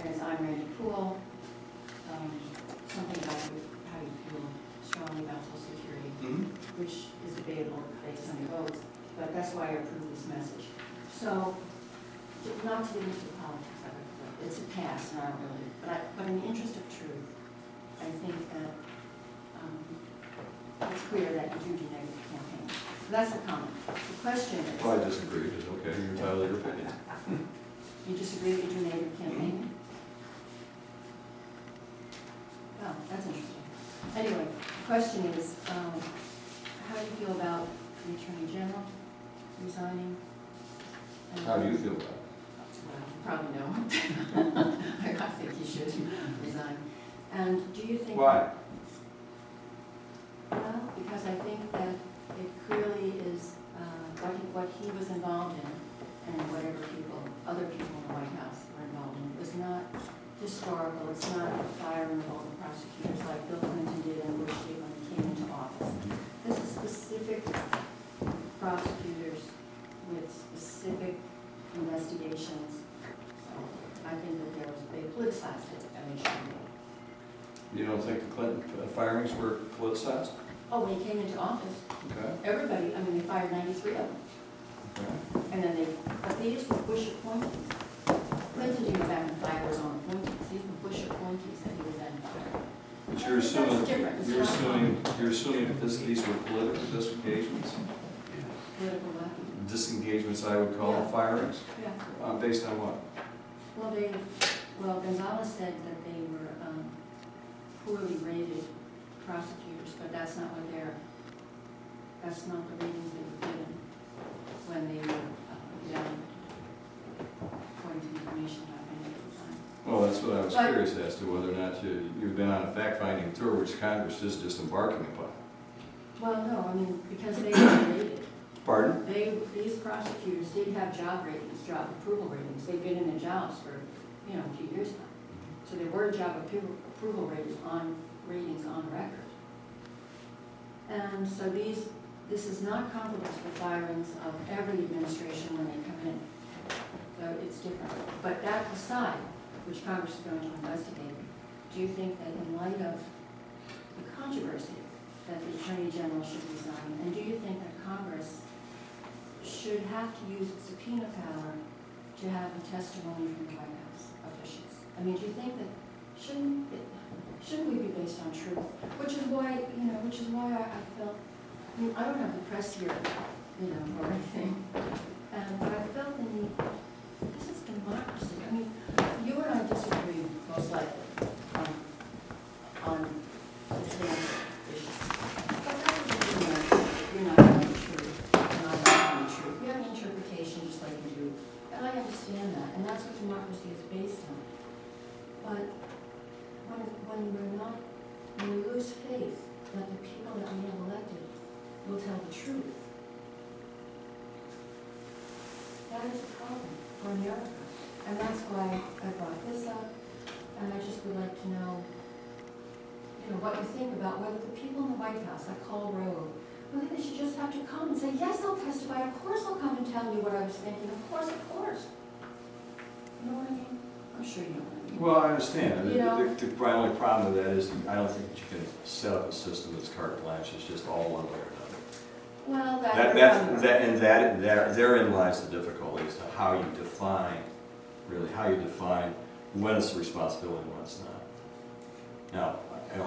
as I'm Randy Kuhl, something about how you feel strongly about Social Security, which is debatable based on your votes, but that's why I approve this message. So, not to get into the politics of it, it's a past, and I don't really, but in the interest of truth, I think that it's clear that you do negative campaign. So that's the comment. The question is... Well, I disagree. It's okay. You're entitled to your opinion. You disagree that you do negative campaign? Well, that's interesting. Anyway, the question is, how do you feel about the Attorney General resigning? How do you feel about it? Well, you probably know. I think he should resign. And do you think... Why? Well, because I think that it clearly is what he was involved in, and whatever other people in the White House were involved in, was not historical. It's not firing of all the prosecutors like Bill Clinton did and Bush did when he came into office. This is specific prosecutors with specific investigations. So I think that they politicized it, and they shouldn't be. You don't think the Clinton firings were politicized? Oh, when he came into office, Okay. everybody, I mean, they fired 93 of them. Okay. And then but these were Bush appointees. Clinton didn't go back and fire his own appointees. These were Bush appointees that he was then fired. But you're assuming, That's different. you're assuming that these were political disengagements? Political what? Disengagements, I would call Yeah. firings? Yeah. Based on what? Well, Gonzalez said that they were poorly rated prosecutors, but that's not the ratings they were given when they were according to the information I've been able to find. Well, that's what I was curious as to whether or not you've been on a fact-finding tour, which Congress is just embarking upon. Well, no, I mean, because they were rated. Pardon? These prosecutors did have job ratings, job approval ratings. They've been in their jobs for, a few years now. So there were job approval ratings on record. And so this is not comparable to the firings of every administration when they come in. So it's different. But that aside, which Congress is going to investigate, do you think that in light of the controversy that the Attorney General should resign, and do you think that Congress should have to use its subpoena power to have a testimony from the White House officials? I mean, do you think that shouldn't we be based on truth? Which is why I felt, I mean, I don't have the press here, or anything, but I felt the need. This is democracy. I mean, you and I disagree most likely on substantial issues, but that doesn't mean that you're not telling the truth. And I'm not telling the truth. We have an interpretation just like you do, and I understand that, and that's what democracy is based on. But when we lose faith that the people that we have elected will tell the truth, that is a problem for America. And that's why I brought this up, and I just would like to know, what you think about whether the people in the White House, like Kuhl wrote, whether they should just have to come and say, yes, I'll testify, of course I'll come and tell you what I was thinking, of course. You know what I mean? I'm sure you know what I mean. Well, I understand. My only problem with that is I don't think that you can set up a system that's carte blanche. It's just all one way or another. Well, therein lies the difficulty as to how you define when it's a responsibility and when it's not. Now,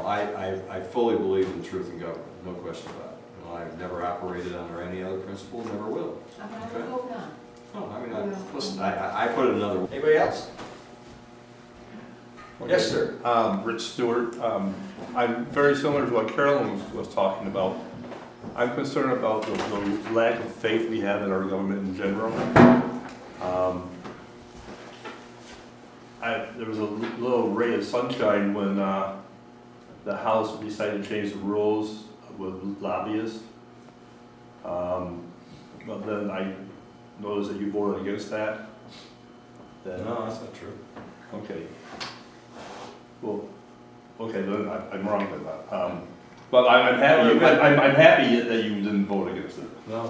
I fully believe in truth in government, no question about it. I've never operated under any other principle, never will. I would hope not. No, I mean, listen, I put it another way. Anybody else? Yes, sir. Rich Stewart. I'm very similar to what Carolyn was talking about. I'm concerned about the lack of faith we have in our government in general. There was a little ray of sunshine when the House decided to change the rules with lobbyists. But then I noticed that you voted against that. No, that's not true. Okay. Well, okay, then I'm wrong with that. But I'm happy. I'm happy that you didn't vote against it. No,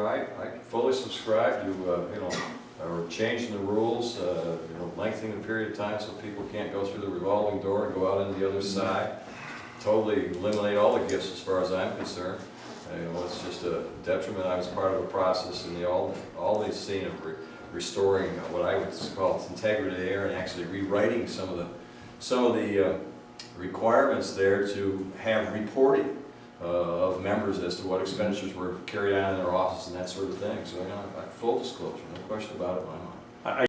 I fully subscribe to or changing the rules, lengthening the period of time so people can't go through the revolving door and go out into the other side. Totally eliminate all the gifts as far as I'm concerned. It's just a detriment. I was part of a process in the all these scene of restoring what I would call integrity of the air and actually rewriting some of the requirements there to have reporting of members as to what expenditures were carried out in their office and that sort of thing. So, full disclosure, no question about it in my mind.